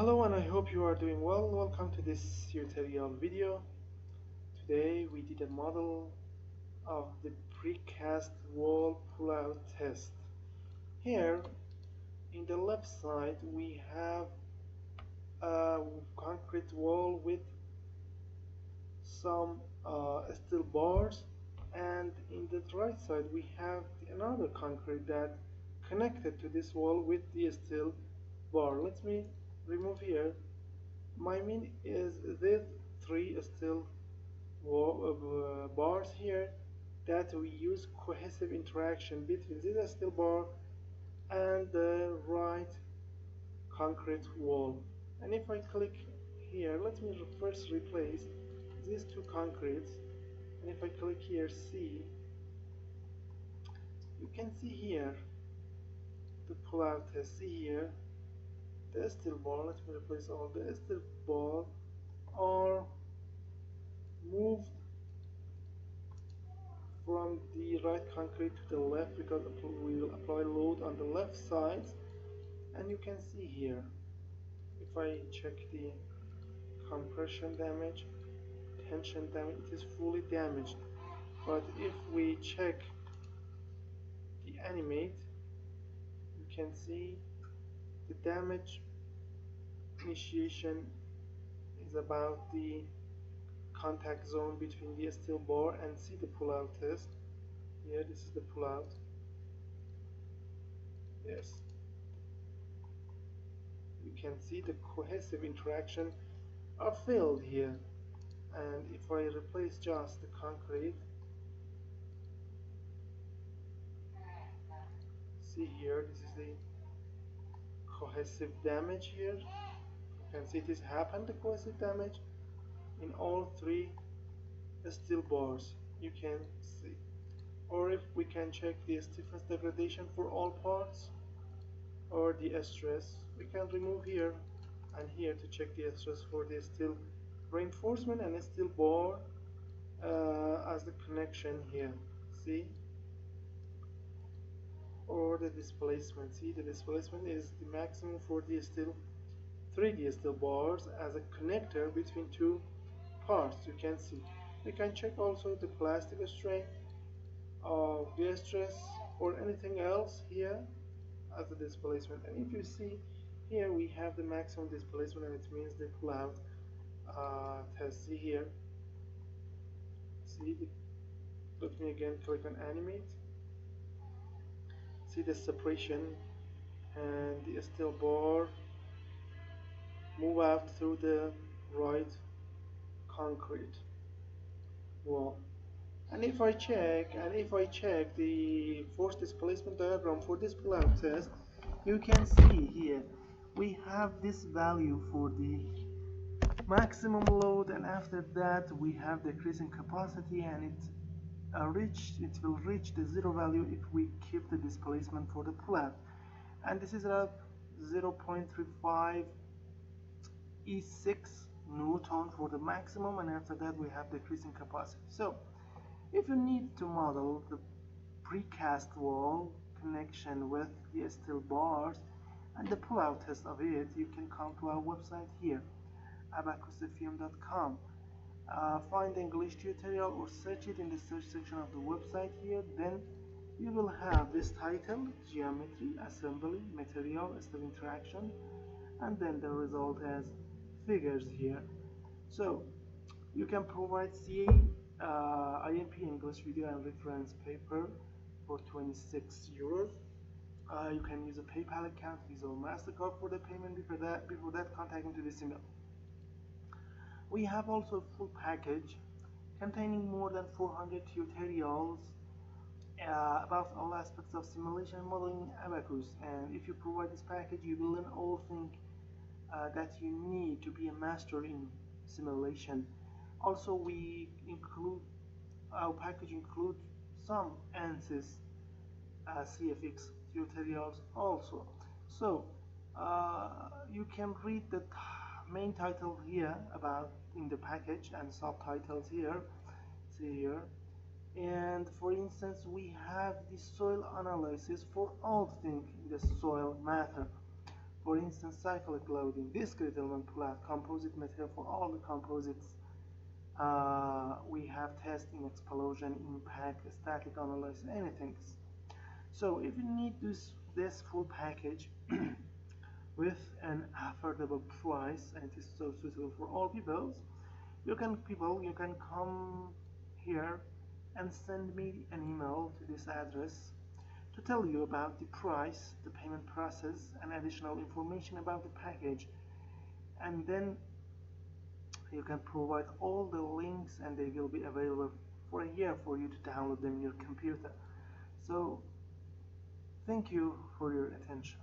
Hello and I hope you are doing well. Welcome to this tutorial video. Today we did a model of the precast wall pull-out test. Here in the left side we have a concrete wall with some steel bars, and in the right side we have another concrete that connected to this wall with the steel bar. Let me remove here. My mean is these three steel bars here that we use cohesive interaction between this steel bar and the right concrete wall. And if I click here, let me first replace these two concretes, and if I click here C, you can see here the pull-out test. See here the steel bar. Let me replace all the steel bar are moved from the right concrete to the left because we will apply load on the left side. And you can see here, if I check the compression damage, tension damage, it is fully damaged. But if we check the animate, you can see the damage initiation is about the contact zone between the steel bar. And see the pull-out test here. This is the pull-out. Yes, you can see the cohesive interaction are filled here. And if I replace just the concrete, see here, this is the cohesive damage here. You can see it is happened, the cohesive damage in all three steel bars, you can see. Or if we can check the stiffness degradation for all parts, or the stress, we can remove here and here to check the stress for the steel reinforcement and steel bar as the connection here. See, or the displacement. See, the displacement is the maximum for the steel 3D steel bars as a connector between two parts. You can see. We can check also the plastic strain of the stress or anything else here as the displacement. And if you see here, we have the maximum displacement, and it means the pull-out test. See here. See, let me again click on animate. See the separation, and the steel bar move out through the right concrete wall. And if I check the force displacement diagram for this pull-out test, you can see here we have this value for the maximum load, and after that we have decreasing capacity, and it will reach the zero value if we keep the displacement for the pull-out. And this is at 0.35 E6 Newton for the maximum, and after that we have decreasing capacity. So if you need to model the precast wall connection with the steel bars and the pull-out test of it, you can come to our website here, Abaqusfem.com. Find the English tutorial or search it in the search section of the website here. Then you will have this title: geometry, assembly, material, steel interaction, and then the result as figures here. So you can provide CA IMP English video and reference paper for 26 euros. You can use a PayPal account, Visa or MasterCard for the payment. Before that, contact me to this email. We have also a full package containing more than 400 tutorials about all aspects of simulation and modeling in Abaqus. And if you provide this package, you will learn all things that you need to be a master in simulation. Also, our package includes some ANSYS CFX tutorials also. So you can read the main title here about in the package and subtitles here. See here. And for instance, we have the soil analysis for all things in the soil matter. For instance, cyclic loading, discrete element plat, composite material for all the composites. We have testing, explosion, impact, static analysis, anything. So if you need this full package with an affordable price, and it is so suitable for all you can come here and send me an email to this address to tell you about the price, the payment process, and additional information about the package. And then you can provide all the links, and they will be available for a year for you to download them in your computer. So thank you for your attention.